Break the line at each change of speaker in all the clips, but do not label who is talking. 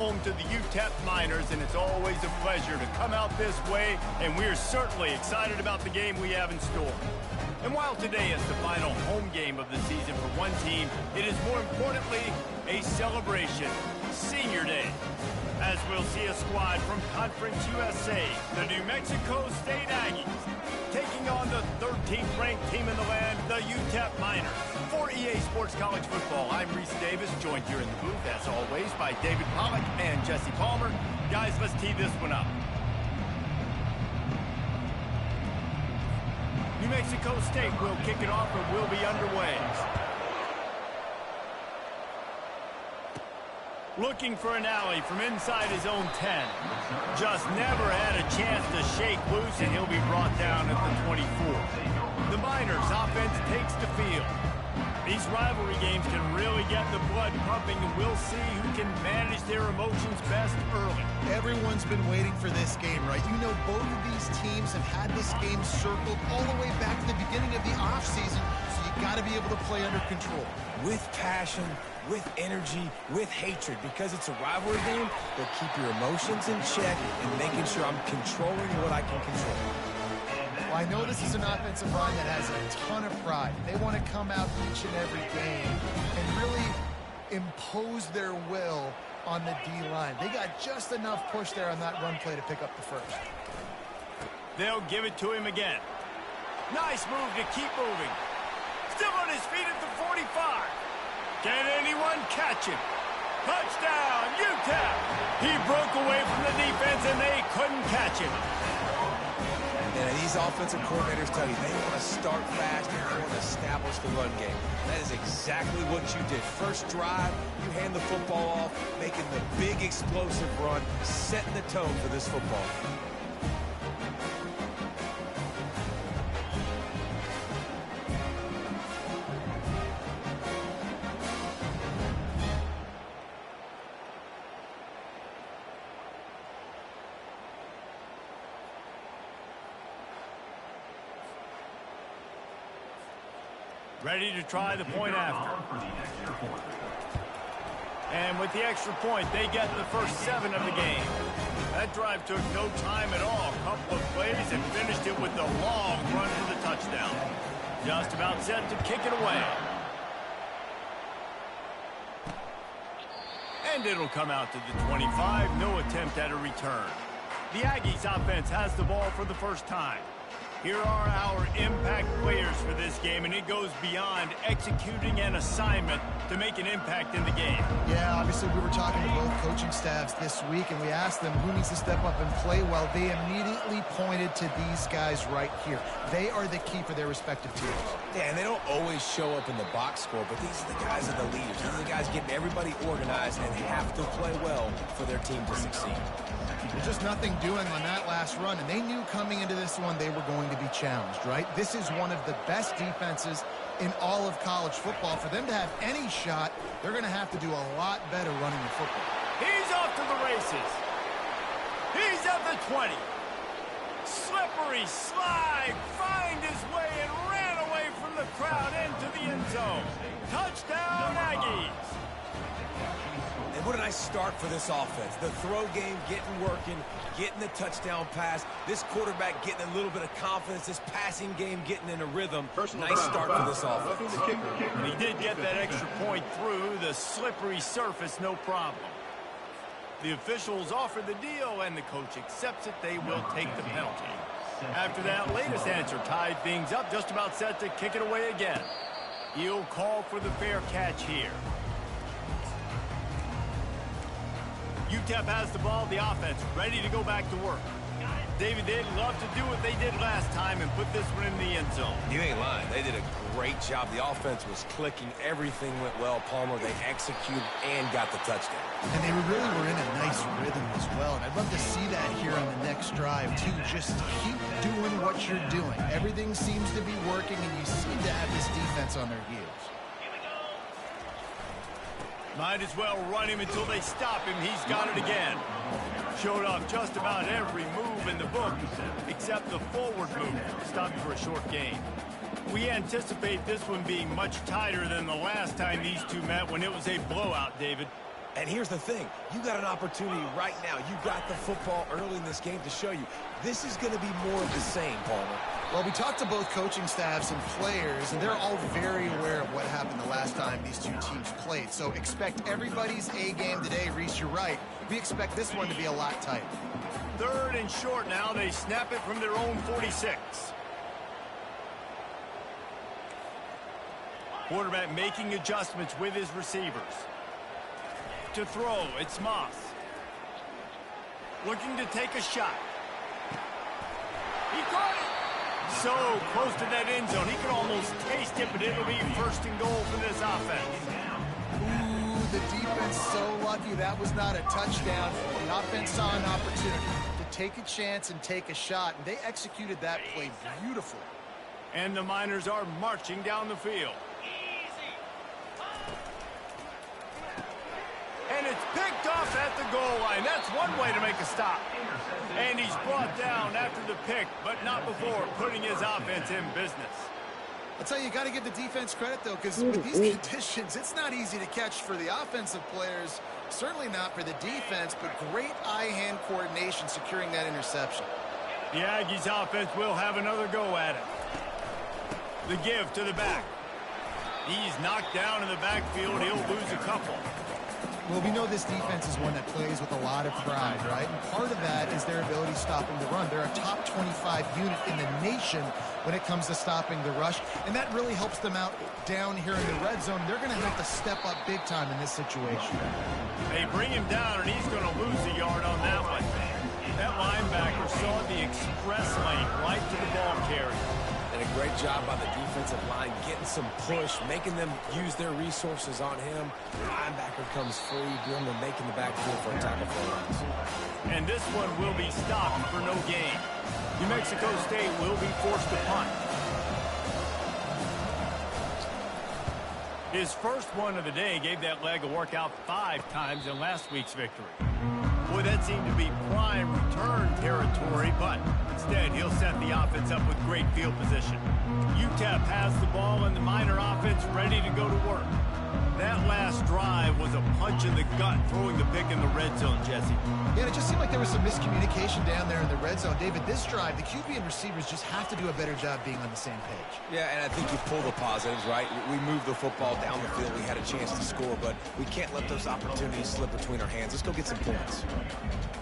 Home to the UTEP Miners, and it's always a pleasure to come out this way, and we're certainly excited about the game we have in store. And while today is the final home game of the season for one team, it is more importantly a celebration, Senior Day, as we'll see a squad from Conference USA, the New Mexico State Aggies, taking on the 13th ranked team in the land, the UTEP Miners. For EA Sports College Football, I'm Reese Davis, joined here in the booth, as always, by David Pollack and Jesse Palmer. Guys, let's tee this one up. New Mexico State will kick it off and will be underway. Looking for an alley from inside his own 10. Just never had a chance to shake loose, and he'll be brought down at the 24. The Miners offense takes the field. These rivalry games can really get the blood pumping, and we'll see who can manage their emotions best early.
Everyone's been waiting for this game, right? You know, both of these teams have had this game circled all the way back to the beginning of the offseason, so you got to be able to play under control.
With passion, with energy, with hatred, because it's a rivalry game, but keep your emotions in check and making sure I'm controlling what I can control.
Well, I know this is an offensive line that has a ton of pride. They want to come out each and every game and really impose their will on the D-line. They got just enough push there on that run play to pick up the first.
They'll give it to him again. Nice move to keep moving. Still on his feet at the 45. Can anyone catch him? Touchdown, UTEP! He broke away from the defense, and they couldn't catch him.
And these offensive coordinators tell you they want to start fast and they want to establish the run game. That is exactly what you did. First drive, you hand the football off, making the big explosive run, setting the tone for this football game.
Ready to try the point after. And with the extra point, they get the first 7 of the game. That drive took no time at all. A couple of plays and finished it with the long run for the touchdown. Just about set to kick it away. And it'll come out to the 25. No attempt at a return. The Aggies offense has the ball for the first time. Here are our impact players for this game, and it goes beyond executing an assignment to make an impact in the game.
Yeah, obviously we were talking to both coaching staffs this week, and we asked them who needs to step up and play well. They immediately pointed to these guys right here. They are the key for their respective teams.
Yeah, and they don't always show up in the box score, but these are the guys that are the leaders. These are the guys getting everybody organized and have to play well for their team to succeed.
Well, just nothing doing on that last run, and they knew coming into this one they were going to be challenged, right? This is one of the best defenses in all of college football. For them to have any shot, they're going to have to do a lot better running the football.
He's off to the races. He's at the 20. Slippery slide, find his way and ran away from the crowd into the end zone. Touchdown, Aggies.
And what a nice start for this offense. The throw game getting working, getting the touchdown pass. This quarterback getting a little bit of confidence. This passing game getting in a rhythm. Nice start for this offense.
And he did get that extra point through the slippery surface, no problem. The officials offer the deal, and the coach accepts it. They will take the penalty. After that latest answer tied things up, just about set to kick it away again. He'll call for the fair catch here. UTEP has the ball, the offense ready to go back to work. David, they'd love to do what they did last time and put this one in the end zone.
You ain't lying. They did a great job. The offense was clicking. Everything went well. Palmer, they executed and got the touchdown.
And they really were in a nice rhythm as well. And I'd love to see that here on the next drive, too. Just keep doing what you're doing. Everything seems to be working, and you seem to have this defense on their heels.
Might as well run him until they stop him. He's got it again. Showed off just about every move in the book, except the forward move. Stopped for a short gain. We anticipate this one being much tighter than the last time these two met when it was a blowout, David.
And here's the thing. You got an opportunity right now. You got the football early in this game to show you. This is going to be more of the same, Palmer.
Well, we talked to both coaching staffs and players, and they're all very aware of what happened the last time these two teams played. So expect everybody's A game today. Reese, you're right. We expect this one to be a lot tighter.
3rd and short now. They snap it from their own 46. Quarterback making adjustments with his receivers. To throw, it's Moss. Looking to take a shot. He caught it. So close to that end zone. He could almost taste it, but it'll be 1st and goal for this offense.
Ooh, the defense so lucky that was not a touchdown. The offense saw an opportunity to take a chance and take a shot, and they executed that play beautifully.
And the Miners are marching down the field. And it's picked off at the goal line. That's one way to make a stop. And he's brought down after the pick, but not before putting his offense in business.
I'll tell you, you got to give the defense credit, though, because with these conditions, it's not easy to catch for the offensive players. Certainly not for the defense, but great eye-hand coordination securing that interception.
The Aggies offense will have another go at it. The give to the back. He's knocked down in the backfield. He'll lose a couple.
Well, we know this defense is one that plays with a lot of pride, right? And part of that is their ability stopping the run. They're a top 25 unit in the nation when it comes to stopping the rush, and that really helps them out down here in the red zone. They're going to have to step up big time in this situation.
They bring him down, and he's going to lose a yard on that one. That linebacker saw the express lane right to the ball carrier.
And a great job by the defensive line getting some push, making them use their resources on him. The linebacker comes free, doing the making the backfield for a tackle for runs.
And this one will be stopped for no gain. New Mexico State will be forced to punt. His first one of the day gave that leg a workout 5 times in last week's victory. Boy, that seemed to be prime return territory, but instead he'll set the offense up with great field position. UTEP has the ball and the Miner offense ready to go to work. That last drive was a punch in the gut, throwing the pick in the red zone, Jesse.
Yeah, it just seemed like there was some miscommunication down there in the red zone. David, this drive, the QB and receivers just have to do a better job being on the same page.
Yeah, and I think you pull the positives, right? We moved the football down the field. We had a chance to score, but we can't let those opportunities slip between our hands. Let's go get some points.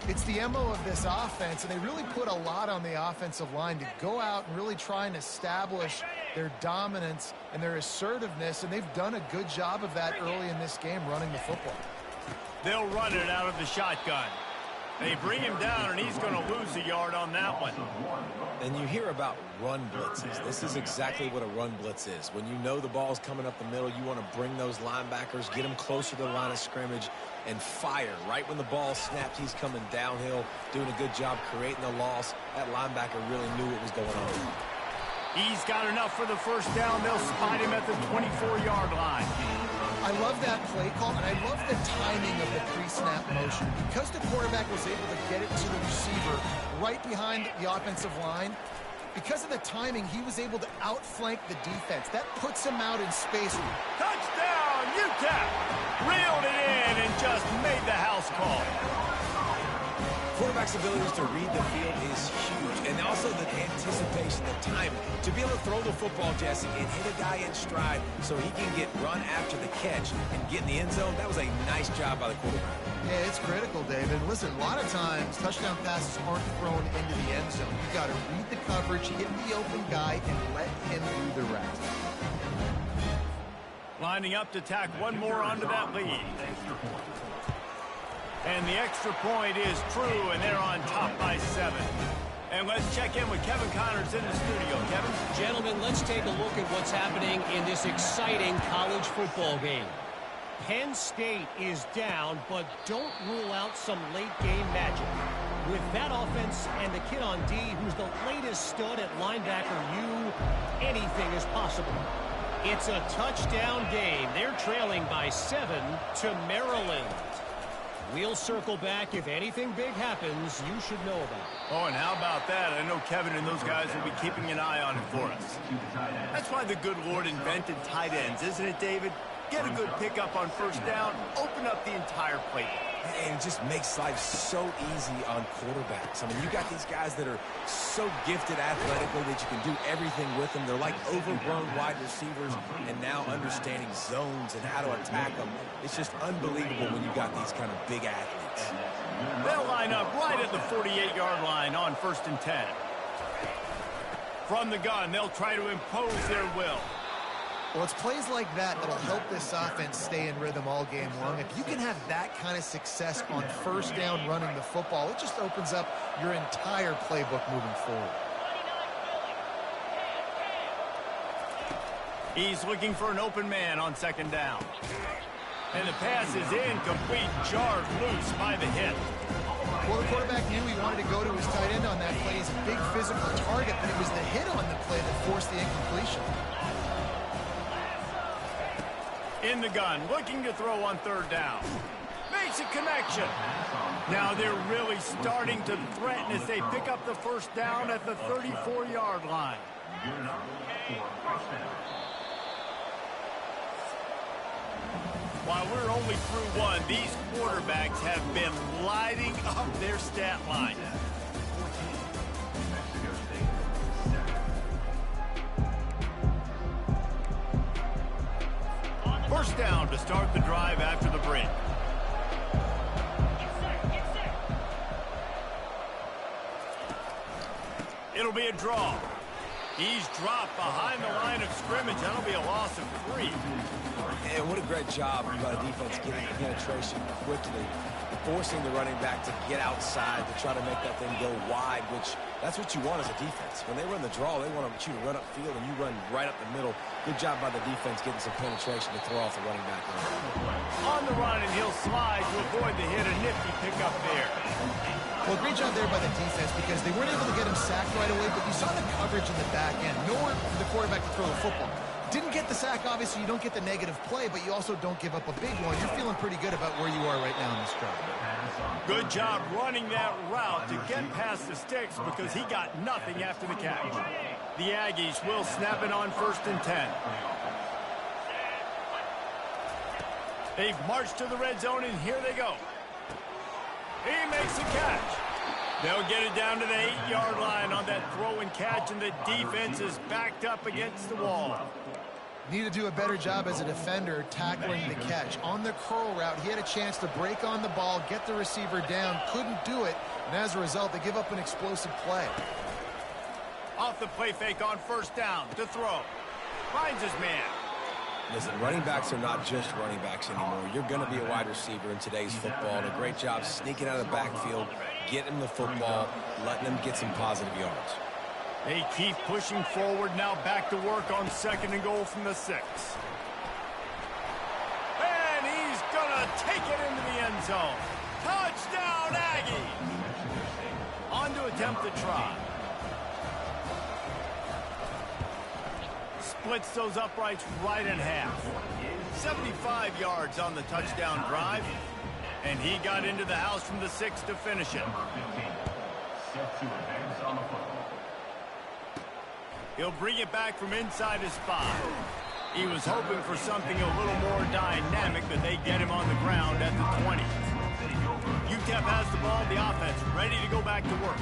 It's the MO of this offense, and they really put a lot on the offensive line to go out and really try and establish their dominance and their assertiveness, and they've done a good job of that early in this game running the football.
They'll run it out of the shotgun. They bring him down, and he's going to lose a yard on that one.
And you hear about run blitzes. This is exactly what a run blitz is. When you know the ball's coming up the middle, you want to bring those linebackers, get them closer to the line of scrimmage, and fire. Right when the ball snapped, he's coming downhill, doing a good job creating the loss. That linebacker really knew what was going on.
He's got enough for the first down. They'll spot him at the 24-yard line.
I love that play call, and I love the timing of the pre-snap motion. Because the quarterback was able to get it to the receiver right behind the offensive line, because of the timing, he was able to outflank the defense. That puts him out in space.
Touchdown, UTEP! Reeled it in and just made the house call.
Quarterback's abilities to read the field is huge, and also the anticipation, the timing. To be able to throw the football, Jesse, and hit a guy in stride so he can get run after the catch and get in the end zone, that was a nice job by the quarterback.
Yeah, it's critical, David. Listen, a lot of times touchdown passes aren't thrown into the end zone. You've got to read the coverage, hit the open guy, and let him do the rest.
Lining up to tack one more onto that lead. And the extra point is true, and they're on top by 7. And let's check in with Kevin Connors in the studio. Kevin?
Gentlemen, let's take a look at what's happening in this exciting college football game. Penn State is down, but don't rule out some late-game magic. With that offense and the kid on D, who's the latest stud at linebacker U, anything is possible. It's a touchdown game. They're trailing by 7 to Maryland. We'll circle back. If anything big happens, you should know about it.
Oh, and how about that? I know Kevin and those guys will be keeping an eye on it for us. That's why the good Lord invented tight ends, isn't it, David? get a good pickup on first down, open up the entire plate.
And it just makes life so easy on quarterbacks. I mean, you got these guys that are so gifted athletically that you can do everything with them. They're like overgrown wide receivers, and now understanding zones and how to attack them. It's just unbelievable when you got these kind of big athletes.
They'll line up right at the 48-yard line on 1st and 10. From the gun, they'll try to impose their will.
Well, it's plays like that that'll help this offense stay in rhythm all game long. If you can have that kind of success on first down running the football, it just opens up your entire playbook moving forward.
He's looking for an open man on 2nd down. And the pass is incomplete, jarred loose by the hit.
Well, the quarterback knew he wanted to go to his tight end on that play. He's a big physical target, but it was the hit on the play that forced the incompletion.
In the gun, looking to throw on 3rd down. Makes a connection. Now they're really starting to threaten as they pick up the first down at the 34-yard line. While we're only through one, these quarterbacks have been lighting up their stat line. First down to start the drive after the break. It'll be a draw. He's dropped behind the line of scrimmage. That'll be a loss of 3.
And what a great job by the defense getting penetration quickly, forcing the running back to get outside to try to make that thing go wide, which that's what you want as a defense. When they run the draw, they want you to run upfield, and you run right up the middle. Good job by the defense getting some penetration to throw off the running back.
On the run, and he'll slide to avoid the hit. A nifty pickup there.
Well, great job there by the defense because they weren't able to get him sacked right away, but you saw the coverage in the back end. Nowhere for the quarterback to throw the football. Didn't get the sack, obviously. You don't get the negative play, but you also don't give up a big one. You're feeling pretty good about where you are right now in this drive.
Good job running that route to get past the sticks because he got nothing after the catch. The Aggies will snap it on 1st and 10. They've marched to the red zone, and here they go. He makes the catch. They'll get it down to the 8-yard line on that throw and catch, and the defense is backed up against the wall.
Need to do a better job as a defender tackling the catch. On the curl route, he had a chance to break on the ball, get the receiver down, couldn't do it, and as a result, they give up an explosive play.
Off the play fake on 1st down to throw. Finds his man.
Listen, running backs are not just running backs anymore. You're going to be a wide receiver in today's football, and a great job sneaking out of the backfield, getting the football, letting them get some positive yards.
They keep pushing forward, now back to work on 2nd and goal from the 6. And he's going to take it into the end zone. Touchdown, Aggies! On to attempt the try. Splits those uprights right in half. 75 yards on the touchdown drive. And he got into the house from the 6 to finish it. He'll bring it back from inside his 5. He was hoping for something a little more dynamic, but they get him on the ground at the 20. UTEP has the ball, the offense ready to go back to work.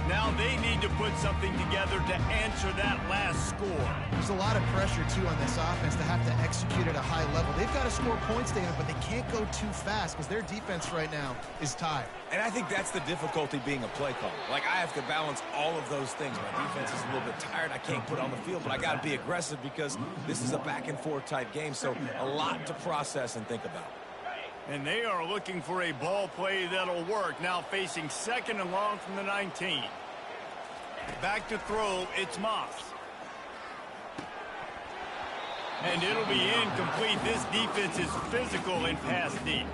Now they need to put something together to answer that last score.
There's a lot of pressure, too, on this offense to have to execute at a high level. They've got to score points, David, but they can't go too fast because their defense right now is tired.
And I think that's the difficulty being a play caller. Like, I have to balance all of those things. My defense is a little bit tired. I can't put on the field, but I got to be aggressive because this is a back-and-forth type game, so a lot to process and think about.
And they are looking for a ball play that'll work. Now facing 2nd and long from the 19. Back to throw, it's Moss. And it'll be incomplete. This defense is physical in pass deep.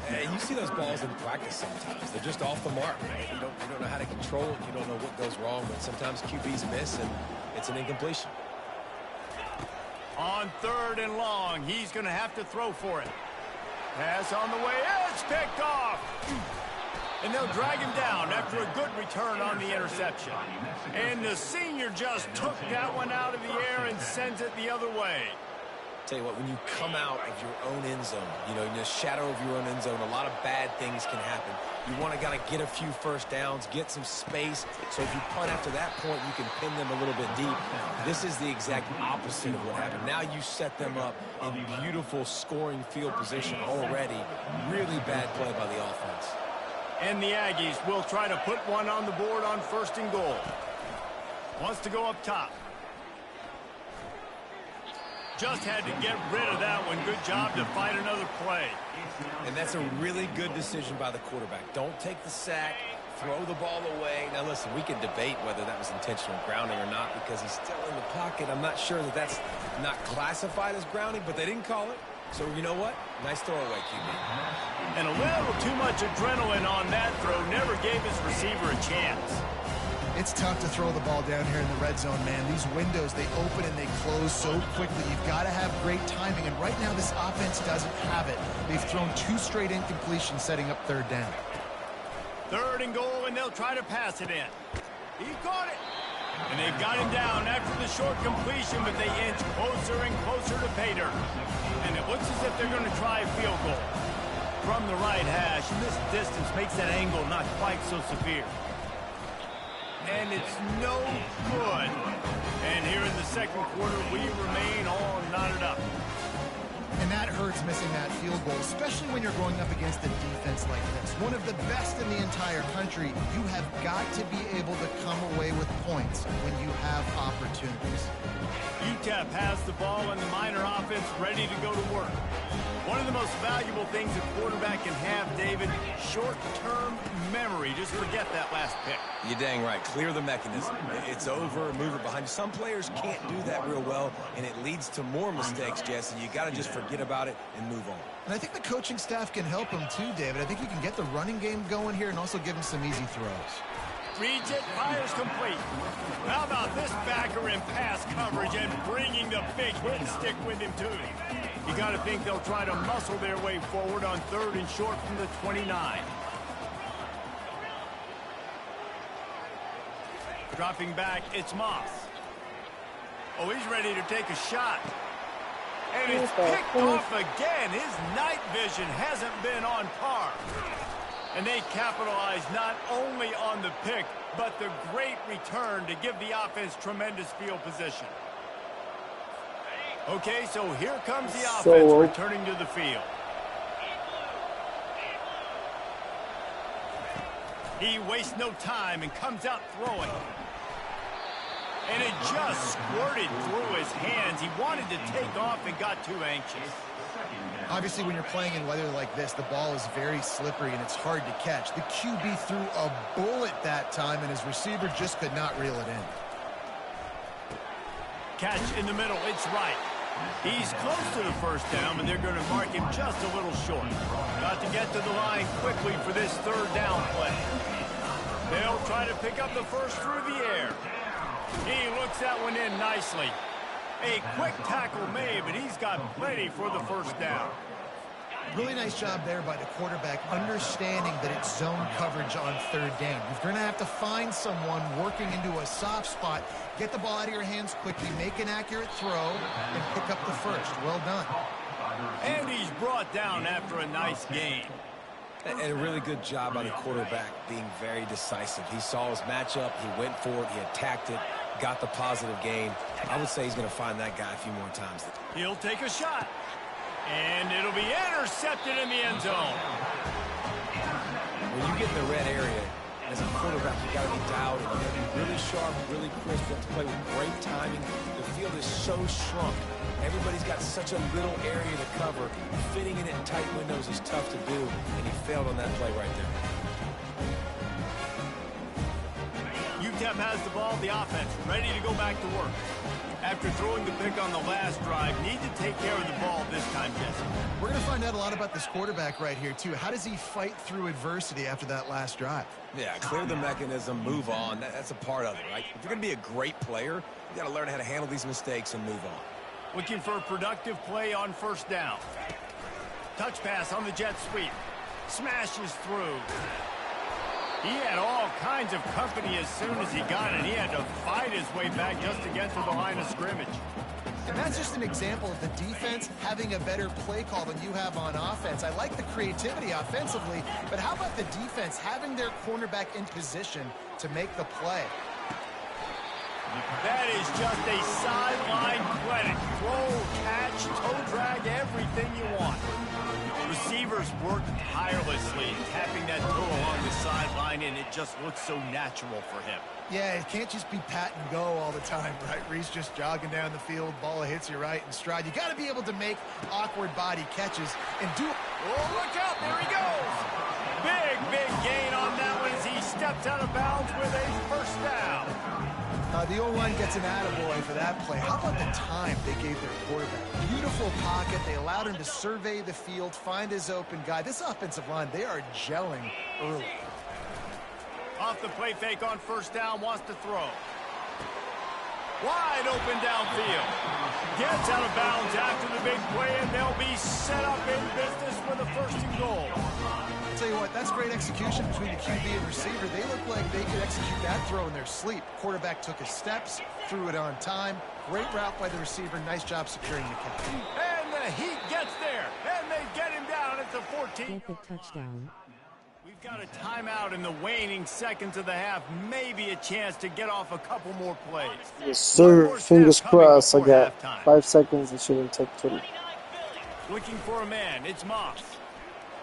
Hey, you see those balls in practice sometimes. They're just off the mark. You don't know how to control it. You don't know what goes wrong, but sometimes QBs miss, and it's an incompletion.
On 3rd and long, he's going to have to throw for it. Pass on the way. It's picked off. And they'll drag him down after a good return on the interception. And the senior just took that one out of the air and sends it the other way.
Tell you what, when you come out of your own end zone, in the shadow of your own end zone, a lot of bad things can happen. You want to get a few first downs, get some space, so if you punt after that point, you can pin them a little bit deep. This is the exact opposite of what happened. Now you set them up in beautiful scoring field position already. Really bad play by the offense.
And the Aggies will try to put one on the board on 1st and goal. Wants to go up top. Just had to get rid of that one. Good job to fight another play.
And that's a really good decision by the quarterback. Don't take the sack. Throw the ball away. Now, listen, we can debate whether that was intentional grounding or not because he's still in the pocket. I'm not sure that that's not classified as grounding, but they didn't call it. So, you know what? Nice throwaway, QB.
And a little too much adrenaline on that throw. Never gave his receiver a chance.
It's tough to throw the ball down here in the red zone, man. These windows, they open and they close so quickly. You've got to have great timing, and right now this offense doesn't have it. They've thrown 2 straight incompletions setting up 3rd down.
3rd and goal, and they'll try to pass it in. He caught it. And they've got him down after the short completion, but they inch closer and closer to pay dirt. And it looks as if they're going to try a field goal from the right hash, and this distance makes that angle not quite so severe. And it's no good. And here in the 2nd quarter, we remain all knotted up.
And that hurts, missing that field goal, especially when you're going up against a defense like this. One of the best in the entire country. You have got to be able to come away with points when you have opportunities.
UTEP has the ball and the Miner offense ready to go to work. One of the most valuable things a quarterback can have, David, short-term memory. Just forget that last pick.
You're dang right. Clear the mechanism. It's over and move it behind you. Some players can't do that real well, and it leads to more mistakes, Jesse. You got to just forget about it and move on.
And I think the coaching staff can help him too, David. I think you can get the running game going here and also give him some easy throws.
Reads it, fires complete. How about this backer in pass coverage and bringing the big hit and stick with him too? You got to think they'll try to muscle their way forward on 3rd and short from the 29. Dropping back, it's Moss. Oh, he's ready to take a shot. And it's picked off again. His night vision hasn't been on par. And they capitalize not only on the pick, but the great return to give the offense tremendous field position. Okay, so here comes the offense returning to the field. He wastes no time and comes out throwing. And it just squirted through his hands. He wanted to take off and got too anxious.
Obviously, when you're playing in weather like this, the ball is very slippery and it's hard to catch. The QB threw a bullet that time, and his receiver just could not reel it in.
Catch in the middle. It's right. He's close to the 1st down, but they're going to mark him just a little short. Got to get to the line quickly for this 3rd down play. They'll try to pick up the 1st through the air. He looks that one in nicely. A quick tackle made, but he's got plenty for the 1st down.
Really nice job there by the quarterback, understanding that it's zone coverage on 3rd down. You're going to have to find someone working into a soft spot, get the ball out of your hands quickly, make an accurate throw, and pick up the 1st. Well done.
And he's brought down after a nice gain.
And a really good job by the quarterback being very decisive. He saw his matchup, he went for it, he attacked it, got the positive gain. I would say he's going to find that guy a few more times.
He'll take a shot. And it'll be intercepted in the end zone.
When you get in the red area, as a quarterback, you got to be dialed in. You got to be really sharp, really crisp. You have to play with great timing. The field is so shrunk. Everybody's got such a little area to cover. Fitting in tight windows is tough to do, and he failed on that play right there.
UTEP has the ball, the offense ready to go back to work. After throwing the pick on the last drive, need to take care of the ball this time, Jesse.
We're going to find out a lot about this quarterback right here, too. How does he fight through adversity after that last drive?
Yeah, clear the mechanism, move on. That's a part of it, right? If you're going to be a great player, you got to learn how to handle these mistakes and move on.
Looking for a productive play on 1st down. Touch pass on the jet sweep. Smashes through. He had all kinds of company as soon as he got it. He had to fight his way back just to get to the line of scrimmage.
And that's just an example of the defense having a better play call than you have on offense. I like the creativity offensively, but how about the defense having their cornerback in position to make the play?
That is just a sideline clinic. Throw, catch, toe drag, everything you want. Receivers work tirelessly, tapping that toe along the sideline, and it just looks so natural for him.
Yeah, it can't just be pat and go all the time, right? Reese just jogging down the field, ball hits you right in stride. You got to be able to make awkward body catches and do.
Oh, look out, there he goes. Big gain on that one as he steps out of bounds with a first down.
The O-line gets an attaboy for that play. How about the time they gave their quarterback? Beautiful pocket. They allowed him to survey the field, find his open guy. This offensive line, they are gelling early.
Off the play fake on first down, wants to throw. Wide open downfield. Gets out of bounds after the big play, and they'll be set up in business with a first and goal.
I'll tell you what, that's great execution between the QB and receiver. They look like they could execute that throw in their sleep. Quarterback took his steps, threw it on time. Great route by the receiver. Nice job securing the catch.
And the Heat gets there, and they get him down at the 14.
Touchdown.
We've got a timeout in the waning seconds of the half. Maybe a chance to get off a couple more plays.
Yes, sir. Fingers crossed. I got 5 seconds. It shouldn't take 2.
Looking for a man. It's Moss.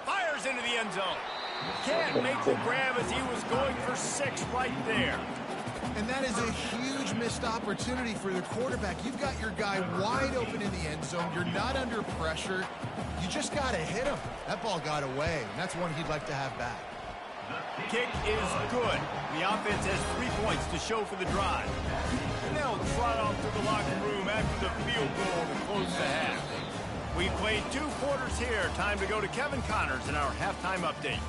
Fires into the end zone. Can't make the grab as he was going for 6 right there.
And that is a huge missed opportunity for the quarterback. You've got your guy wide open in the end zone. You're not under pressure. You just got to hit him. That ball got away, and that's one he'd like to have back.
Kick is good. The offense has 3 points to show for the drive. And they'll trot off to the locker room after the field goal to close the half. We've played 2 quarters here. Time to go to Kevin Connors in our halftime update.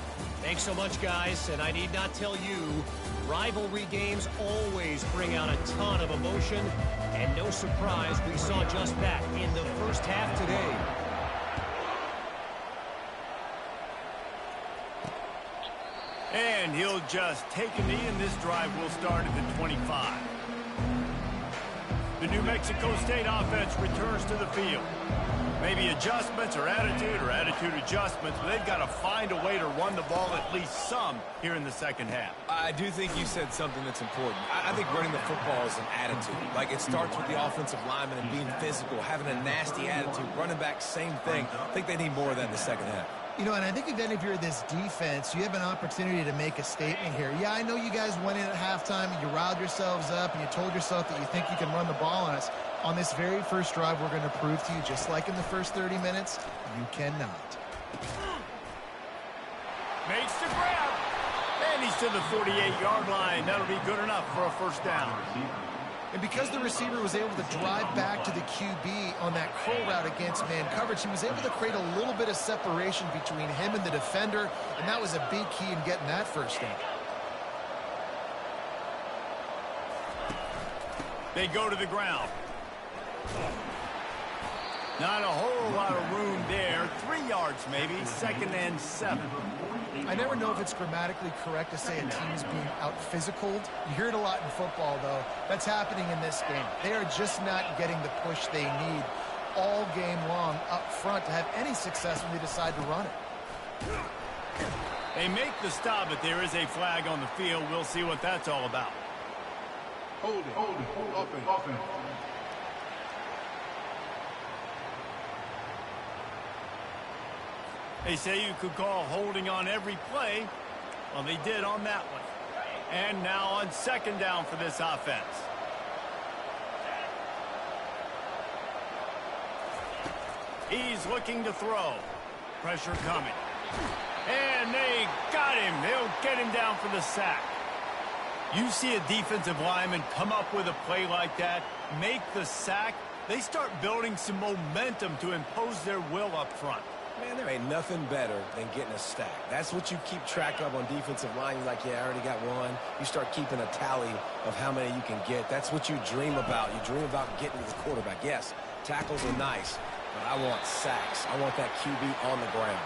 Thanks so much, guys. And I need not tell you, rivalry games always bring out a ton of emotion. And no surprise, we saw just that in the first half today.
And he'll just take a knee, and this drive will start at the 25. The New Mexico State offense returns to the field. Maybe adjustments or attitude adjustments, but they've got to find a way to run the ball at least some here in the second half.
I do think you said something that's important. I think running the football is an attitude. Like, it starts with the offensive lineman and being physical, having a nasty attitude. Running back, same thing. I think they need more of that in the second half.
You know, and I think if you're this defense, you have an opportunity to make a statement here. Yeah, I know you guys went in at halftime and you riled yourselves up and you told yourself that you think you can run the ball on us. On this very first drive, we're going to prove to you, just like in the first 30 minutes, you cannot.
Makes the grab. And he's to the 48-yard line. That'll be good enough for a first down.
And because the receiver was able to drive back to the QB on that curl route against man coverage, he was able to create a little bit of separation between him and the defender, and that was a big key in getting that first down.
They go to the ground. Not a whole lot of room there. 3 yards maybe. 2nd and 7.
I never know if it's grammatically correct to say a team is being out-physicaled. You hear it a lot in football, though. That's happening in this game. They are just not getting the push they need all game long up front to have any success when they decide to run it.
They make the stop, but there is a flag on the field. We'll see what that's all about.
Hold it. Open.
They say you could call holding on every play. Well, they did on that one. And now on 2nd down for this offense. He's looking to throw. Pressure coming. And they got him. They'll get him down for the sack. You see a defensive lineman come up with a play like that, make the sack, they start building some momentum to impose their will up front.
Man, there ain't nothing better than getting a stack. That's what you keep track of on defensive line. You're like, yeah, I already got one. You start keeping a tally of how many you can get. That's what you dream about. You dream about getting to the quarterback. Yes, tackles are nice, but I want sacks. I want that QB on the ground.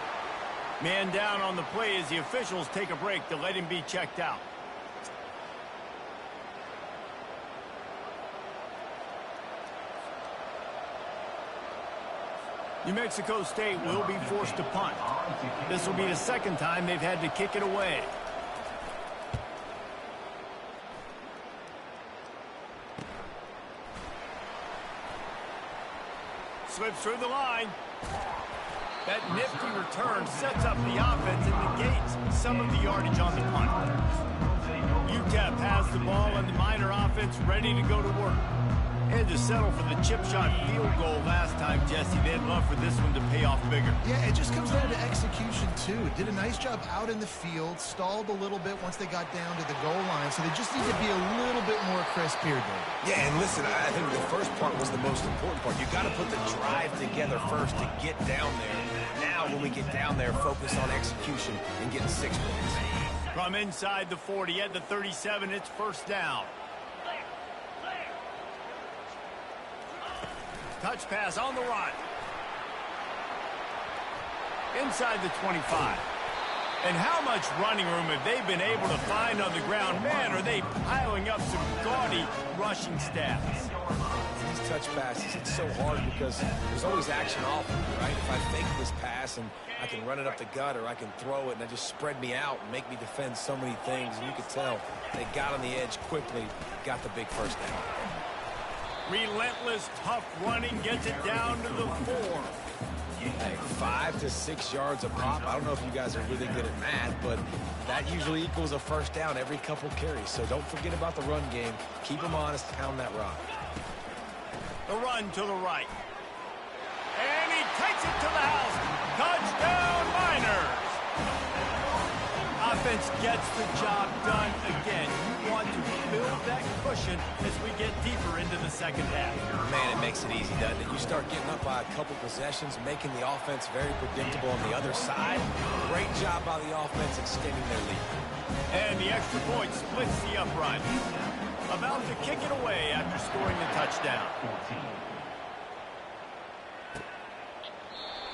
Man down on the play as the officials take a break to let him be checked out. New Mexico State will be forced to punt. This will be the second time they've had to kick it away. Slips through the line. That nifty return sets up the offense and negates some of the yardage on the punt. UTEP has the ball and the Miner offense ready to go to work. Had to settle for the chip shot field goal last time, Jesse. They'd love for this one to pay off bigger.
Yeah, it just comes down to execution, too. Did a nice job out in the field, stalled a little bit once they got down to the goal line, so they just need to be a little bit more crisp here, Dave.
Yeah, and listen, I think the first part was the most important part. You got to put the drive together first to get down there. Now, when we get down there, focus on execution and getting 6 points.
From inside the 40 at the 37, it's first down. Touch pass on the run. Inside the 25. And how much running room have they been able to find on the ground? Man, are they piling up some gaudy rushing stats.
These touch passes, it's so hard because there's always action off of me, right? If I fake this pass and I can run it up the gut or I can throw it and they just spread me out and make me defend so many things. And you could tell they got on the edge quickly, got the big first down.
Relentless, tough running gets it down to the 4.
Hey, 5 to 6 yards a pop. I don't know if you guys are really good at math, but that usually equals a first down every couple carries. So don't forget about the run game. Keep them honest, pound that rock.
The run to the right. And he takes it to the house. Touchdown, Miners! Offense gets the job done again. You want to build that cushion as we get deeper into the second half.
Man, it makes it easy, doesn't it? You start getting up by a couple possessions, making the offense very predictable on the other side. Great job by the offense extending their lead.
And the extra point splits the upright. About to kick it away after scoring the touchdown.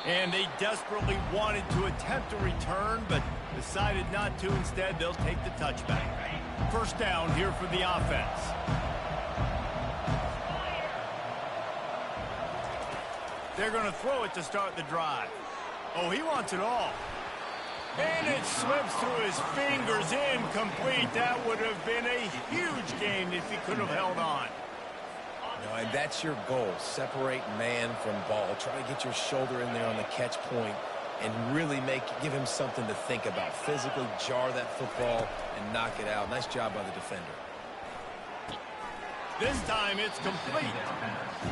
And they desperately wanted to attempt a return, but decided not to. Instead, they'll take the touchback. First down here for the offense. They're going to throw it to start the drive. Oh, he wants it all. And it slips through his fingers, incomplete. That would have been a huge gain if he could have held on.
And that's your goal. Separate man from ball. Try to get your shoulder in there on the catch point and really give him something to think about. Physically jar that football and knock it out. Nice job by the defender.
This time it's complete.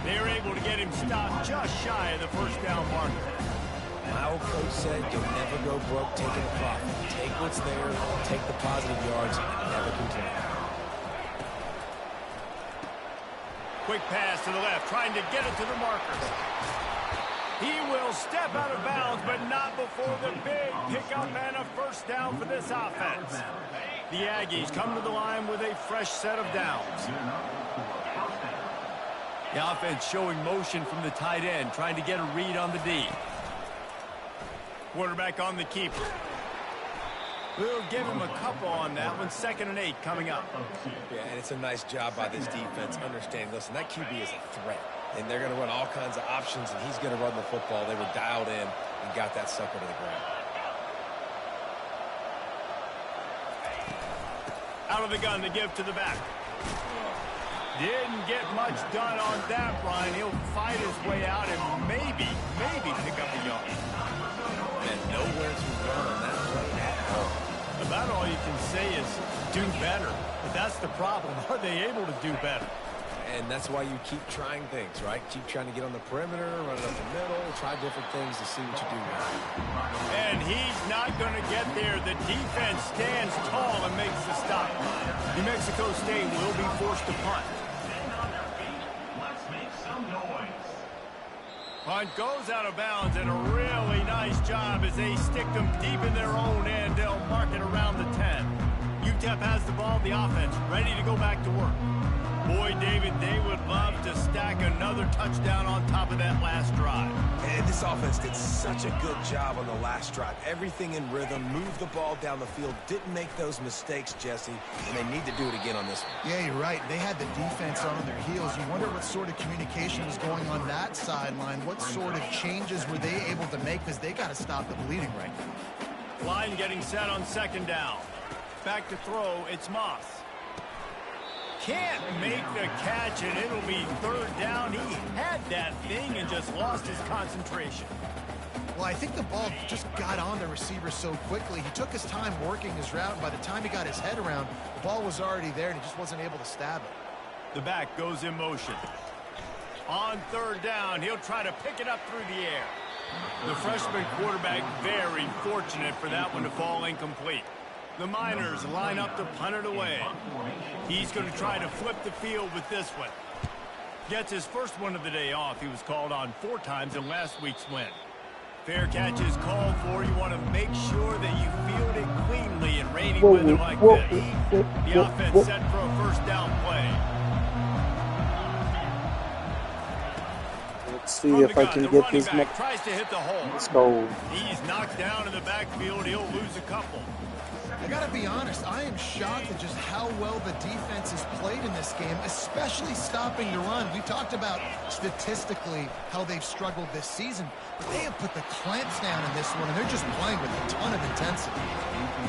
They are able to get him stopped just shy of the first down marker.
My old coach said you'll never go broke taking a profit. Take what's there, take the positive yards, and never complain.
Quick pass to the left, trying to get it to the markers. He will step out of bounds, but not before the big pickup and a first down for this offense. The Aggies come to the line with a fresh set of downs. The offense showing motion from the tight end, trying to get a read on the D. Quarterback on the keeper. We'll give him a couple on that one. 2nd and 8 coming up.
Yeah, and it's a nice job by this defense. Understand, listen, that QB is a threat. And they're going to run all kinds of options, and he's going to run the football. They were dialed in and got that sucker to the ground.
Out of the gun to give to the back. Didn't get much done on that run. He'll fight his way out and maybe pick up a yard.
And nowhere to run on that play at all.
About all you can say is do better. But that's the problem. Are they able to do better?
And that's why you keep trying things, right? Keep trying to get on the perimeter, run it up the middle, try different things to see what you do well.
And he's not going to get there. The defense stands tall and makes the stop. New Mexico State will be forced to punt. Punt goes out of bounds, and a really nice job as they stick them deep in their own end. They'll mark it around the 10. UTEP has the ball, the offense ready to go back to work. Boy, David, they would love to stack another touchdown on top of that last drive.
And this offense did such a good job on the last drive. Everything in rhythm, moved the ball down the field, didn't make those mistakes, Jesse, and they need to do it again on this one.
Yeah, you're right. They had the defense on their heels. You wonder what sort of communication was going on that sideline. What sort of changes were they able to make, because they got to stop the bleeding right now.
Line getting set on second down. Back to throw, it's Moss. Can't make the catch, and it'll be third down. He had that thing and just lost his concentration.
Well, I think the ball just got on the receiver so quickly. He took his time working his route, and by the time he got his head around, the ball was already there, and he just wasn't able to stab it.
The back goes in motion. On third down, he'll try to pick it up through the air. The freshman quarterback very fortunate for that one to fall incomplete. The Miners line up to punt it away. He's going to try to flip the field with this one. Gets his first one of the day off. He was called on 4 times in last week's win. Fair catch is called for. You want to make sure that you field it cleanly in rainy weather like this. The offense set for a first down play.
Let's see if I can get this.
Tries to hit the hole.
Let's go.
He's knocked down in the backfield. He'll lose a couple.
I got to be honest, I am shocked at just how well the defense has played in this game, especially stopping the run. We talked about statistically how they've struggled this season, but they have put the clamps down in this one, and they're just playing with a ton of intensity.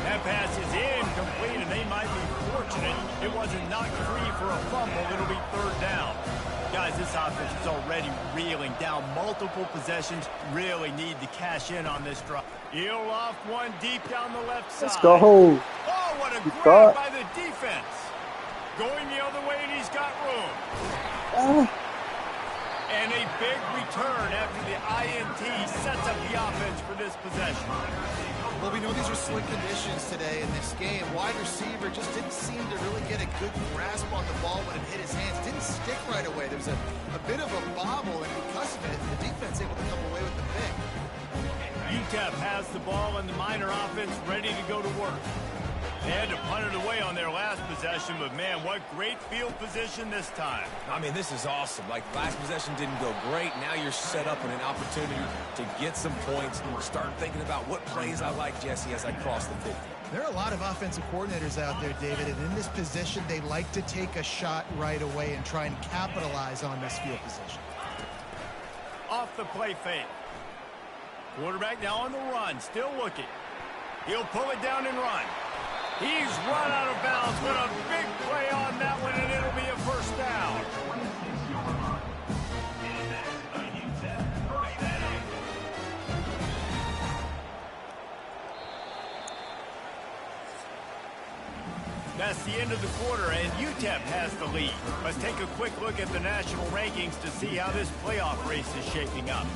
That pass is incomplete, and they might be fortunate it wasn't knocked free for a fumble. It'll be third down. Guys, this offense is already reeling down multiple possessions. Really need to cash in on this drive. He'll off one deep down the left side.
Let's go.
Oh, what a grab by the defense. Going the other way, and he's got room. And a big return after the INT sets up the offense for this possession.
Well, we know these are slick conditions today in this game. Wide receiver just didn't seem to really get a good grasp on the ball when it hit his hands. Didn't stick right away. There was a bit of a bobble, and because of it, the defense able to come away with the pick.
UTEP has the ball, and the Miner offense ready to go to work. They had to punt it away on their last possession, but man, what great field position this time.
I mean, this is awesome. Like, last possession didn't go great. Now you're set up in an opportunity to get some points and start thinking about what plays I like, Jesse, as I cross the 50.
There are a lot of offensive coordinators out there, David, and in this position, they like to take a shot right away and try and capitalize on this field position.
Off the play fake. Quarterback now on the run, still looking. He'll pull it down and run. He's run out of bounds. What a big play on that one, and it'll be a first down. That's the end of the quarter, and UTEP has the lead. Let's take a quick look at the national rankings to see how this playoff race is shaping up.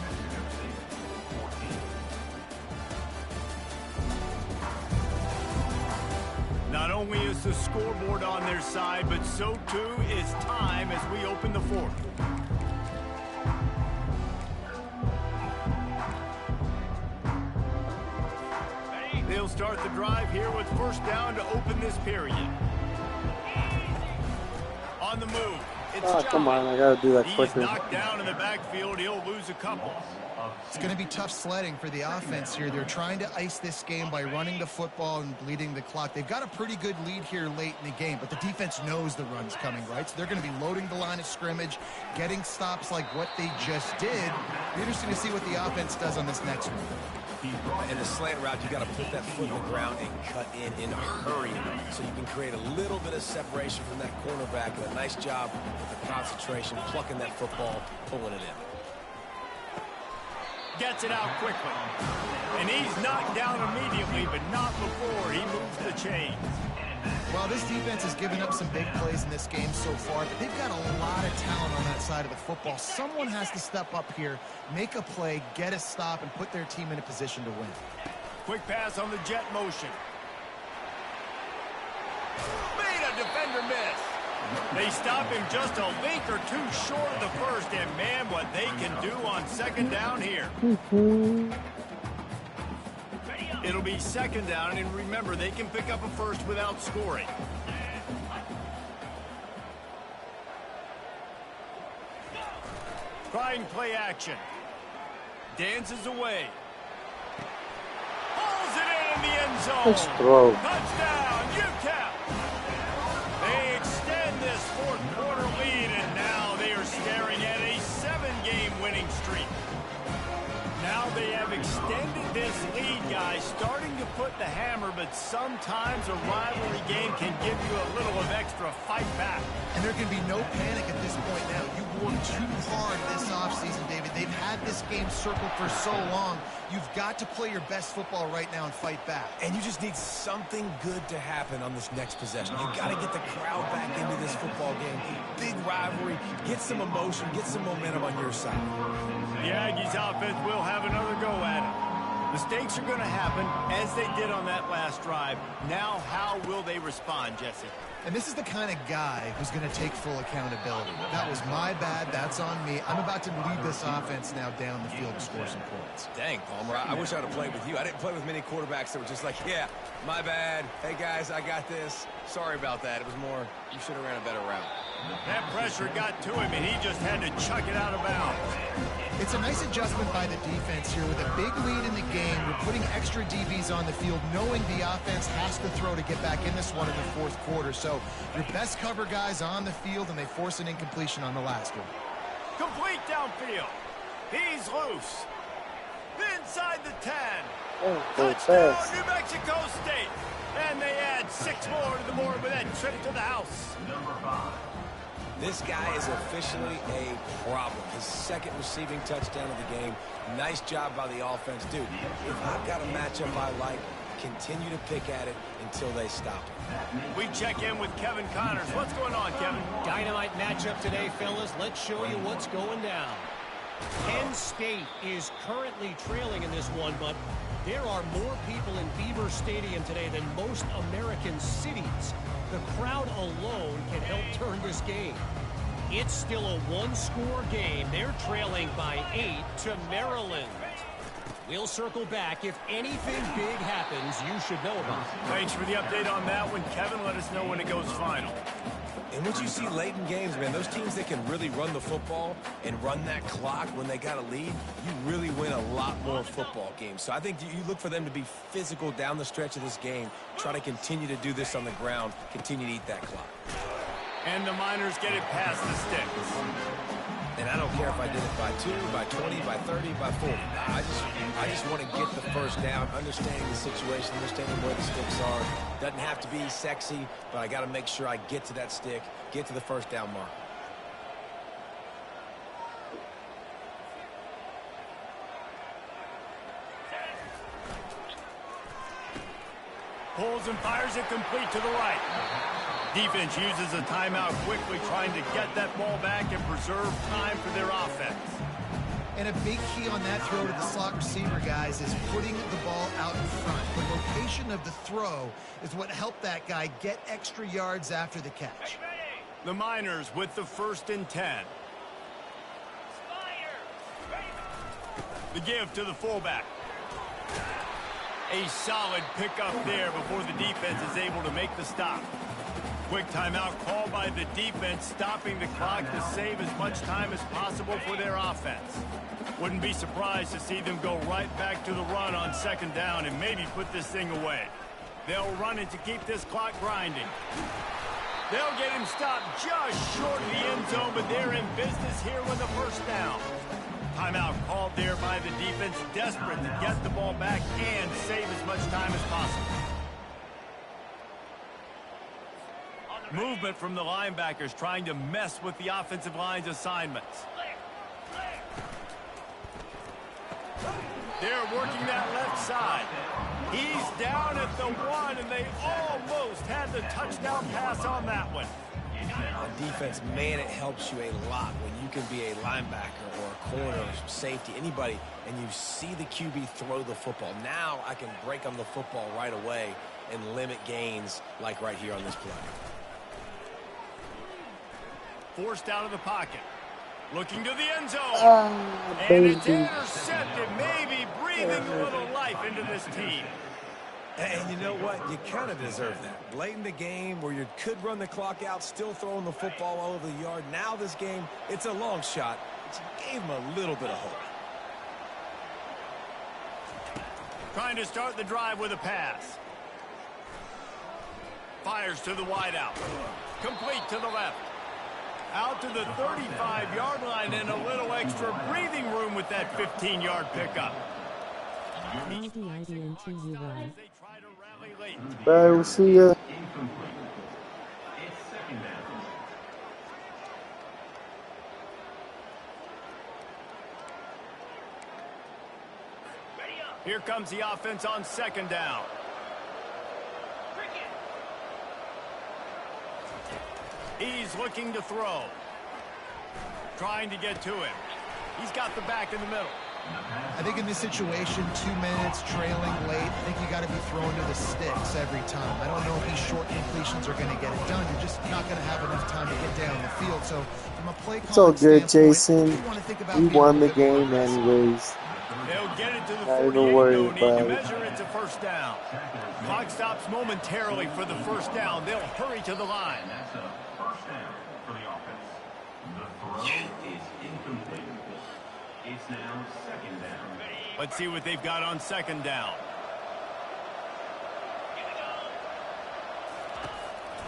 Not only is the scoreboard on their side, but so too is time as we open the fourth. They'll start the drive here with first down to open this period. On the move.
Oh, come on, I gotta do that quicker.
He's knocked down in the backfield. He'll lose a couple.
It's going to be tough sledding for the offense here. They're trying to ice this game by running the football and bleeding the clock. They've got a pretty good lead here late in the game, but the defense knows the run's coming, right? So they're going to be loading the line of scrimmage, getting stops like what they just did. It'll be interesting to see what the offense does on this next one.
In the slant route, you got to put that foot in the ground and cut in a hurry so you can create a little bit of separation from that cornerback, and a nice job with the concentration, plucking that football, pulling it in.
Gets it out quickly. And he's knocked down immediately, but not before he moves the chains.
Well, this defense has given up some big plays in this game so far, but they've got a lot of talent on that side of the football. Someone has to step up here, make a play, get a stop, and put their team in a position to win.
Quick pass on the jet motion. Made a defender miss. They stop him just a link or two short of the first, and man, what they can do on second down here. It'll be second down, and remember, they can pick up a first without scoring. Trying play action. Dances away. Pulls it in the end zone.
Let's throw.
Touchdown, Ncaa. They extend this fourth quarter lead, and now they are staring at a 7-game winning streak. Now they have extended this lead, guys, starting to put the hammer, but sometimes a rivalry game can give you a little of extra fight back.
And there can be no panic at this point now. You worked too hard this offseason, David. They've had this game circled for so long. You've got to play your best football right now and fight back.
And you just need something good to happen on this next possession. You got to get the crowd back into this football game. Big rivalry. Get some emotion. Get some momentum on your side.
The Aggies offense will have another go at it. Mistakes are going to happen, as they did on that last drive. Now, how will they respond, Jesse?
And this is the kind of guy who's going to take full accountability. That was my bad. That's on me. I'm about to lead this offense now down the field to score some points.
Dang, Palmer, I wish I'd have played with you. I didn't play with many quarterbacks that were just like, yeah, my bad. Hey, guys, I got this. Sorry about that. It was more, you should have ran a better route.
That pressure got to him, and he just had to chuck it out of bounds.
It's a nice adjustment by the defense here. With a big lead in the game, we're putting extra DBs on the field, knowing the offense has to throw to get back in this one in the fourth quarter. So your best cover guys on the field, and they force an incompletion on the last one.
Complete downfield. He's loose. Inside the 10.
Oh,
Touchdown,
fast.
New Mexico State. And they add 6 more to the board with that trip to the house.
This guy is officially a problem. His second receiving touchdown of the game. Nice job by the offense. Dude, if I've got a matchup I like, continue to pick at it until they stop it.
We check in with Kevin Connors. What's going on, Kevin?
Dynamite matchup today, fellas. Let's show you what's going down. Penn State is currently trailing in this one, but there are more people in Beaver Stadium today than most American cities. The crowd alone can help turn this game. It's still a one-score game. They're trailing by 8 to Maryland. We'll circle back. If anything big happens, you should know about it.
Thanks for the update on that one, Kevin. Let us know when it goes final.
And what you see late in games, man, those teams that can really run the football and run that clock when they got a lead, you really win a lot more football games. So I think you look for them to be physical down the stretch of this game, try to continue to do this on the ground, continue to eat that clock.
And the Miners get it past the sticks.
And I don't care if I did it by 2, by 20, by 30, by 40. I just want to get the first down, understanding the situation, understanding where the sticks are. Doesn't have to be sexy, but I got to make sure I get to that stick, get to the first down mark.
Pulls and fires it complete to the right. Defense uses a timeout quickly, trying to get that ball back and preserve time for their offense.
And a big key on that throw to the slot receiver, guys, is putting the ball out in front. The location of the throw is what helped that guy get extra yards after the catch.
The Miners with the 1st and 10. The give to the fullback. A solid pickup there before the defense is able to make the stop. Quick timeout called by the defense, stopping the clock to save as much time as possible for their offense. Wouldn't be surprised to see them go right back to the run on 2nd down and maybe put this thing away. They'll run it to keep this clock grinding. They'll get him stopped just short of the end zone, but they're in business here with the 1st down. Timeout called there by the defense, desperate to get the ball back and save as much time as possible. Movement from the linebackers trying to mess with the offensive line's assignments. They're working that left side. He's down at the 1, and they almost had the touchdown pass on that one.
On defense, man, it helps you a lot when you can be a linebacker or a corner or safety, anybody, and you see the QB throw the football. Now I can break on the football right away and limit gains like right here on this play.
Forced out of the pocket. Looking to the end zone. And it's intercepted, maybe breathing a little life into this team.
And you know what? You kind of deserve that. Late in the game where you could run the clock out, still throwing the football all over the yard. Now this game, it's a long shot, which gave him a little bit of hope.
Trying to start the drive with a pass. Fires to the wideout. Complete to the left. Out to the 35-yard line and a little extra breathing room with that 15-yard pickup.
Bye, we'll see ya.
Here comes the offense on second down. He's looking to throw. Trying to get to him. He's got the back in the middle.
I think in this situation, 2 minutes, trailing late, I think you got to be throwing to the sticks every time. I don't know if these short completions are going to get it done. You're just not going to have enough time to get down the field. So from a play
it's all good, Jason.
We
won the game anyways.
They'll get it to the
Not
48,
even worried
no need to
about it.
measure it to first down. Clock stops momentarily for the first down. They'll hurry to the line.
That's a first down for the offense. The throw is incomplete. It's now second down.
Let's see what they've got on second down.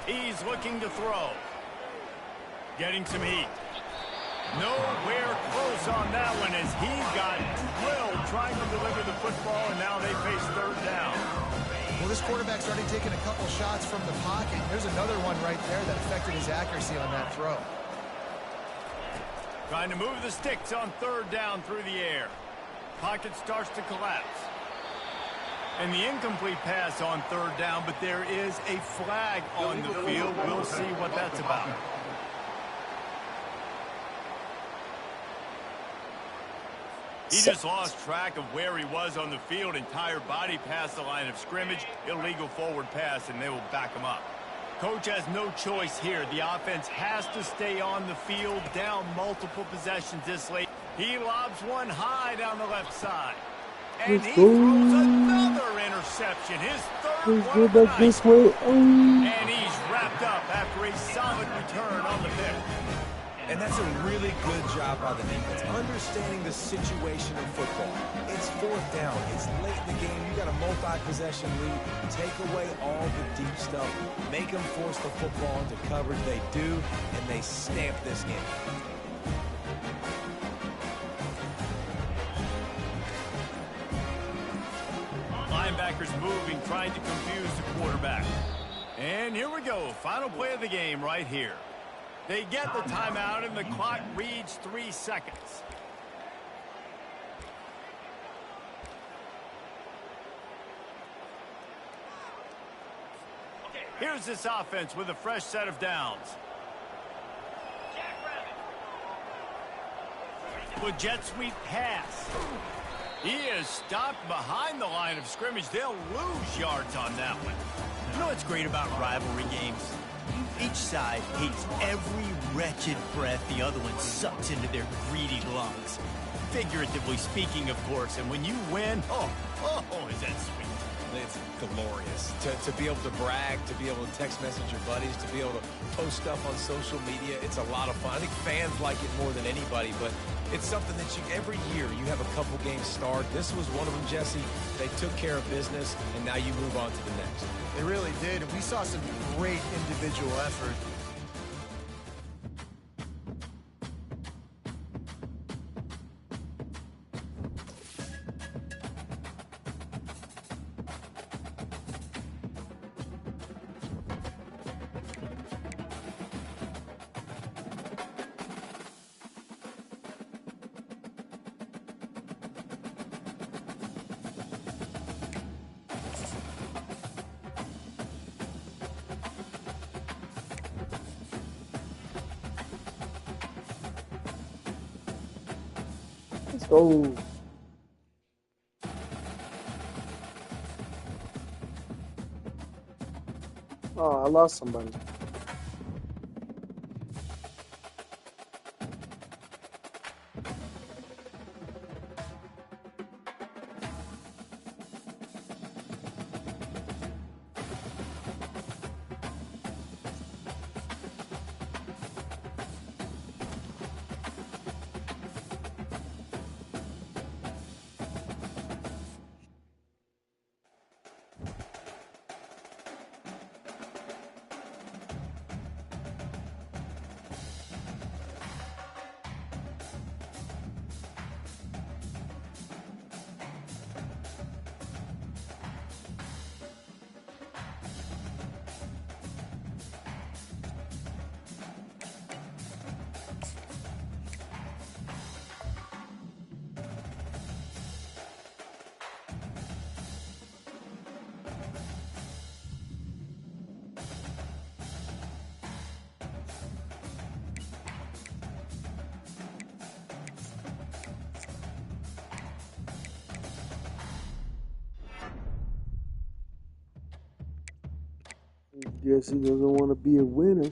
He's looking to throw. Getting some heat. Nowhere close on that one as he got drilled trying to deliver the football, and now they face third down.
Well, this quarterback's already taken a couple shots from the pocket. There's another one right there that affected his accuracy on that throw.
Trying to move the sticks on third down through the air. Pocket starts to collapse. And the incomplete pass on third down, but there is a flag on the field. We'll see what that's about. He just lost track of where he was on the field. Entire body past the line of scrimmage. Illegal forward pass, and they will back him up. Coach has no choice here. The offense has to stay on the field, down multiple possessions this late. He lobs one high down the left side. And he throws another interception. His third one of the night.
This way.
And he's wrapped up after a solid return on the pick.
And that's a really good job by the defense, understanding the situation in football. It's fourth down. It's late in the game. You got a multi-possession lead. Take away all the deep stuff. Make them force the football into coverage. They do, and they stamp this game.
Linebackers moving, trying to confuse the quarterback. And here we go. Final play of the game right here. They get the timeout, and the clock reads 3 seconds. Here's this offense with a fresh set of downs. With jet sweep pass. He is stopped behind the line of scrimmage. They'll lose yards on that one.
You know what's great about rivalry games? Each side hates every wretched breath the other one sucks into their greedy lungs. Figuratively speaking, of course. And when you win, oh, is that sweet.
It's glorious to be able to brag, to be able to text message your buddies, to be able to post stuff on social media. It's a lot of fun. I think fans like it more than anybody, but it's something that every year you have a couple games start. This was one of them, Jesse. They took care of business, and now you move on to the next.
They really did, and we saw some great individual effort.
Let's go. Oh, I lost somebody. Guess he doesn't want to be a winner.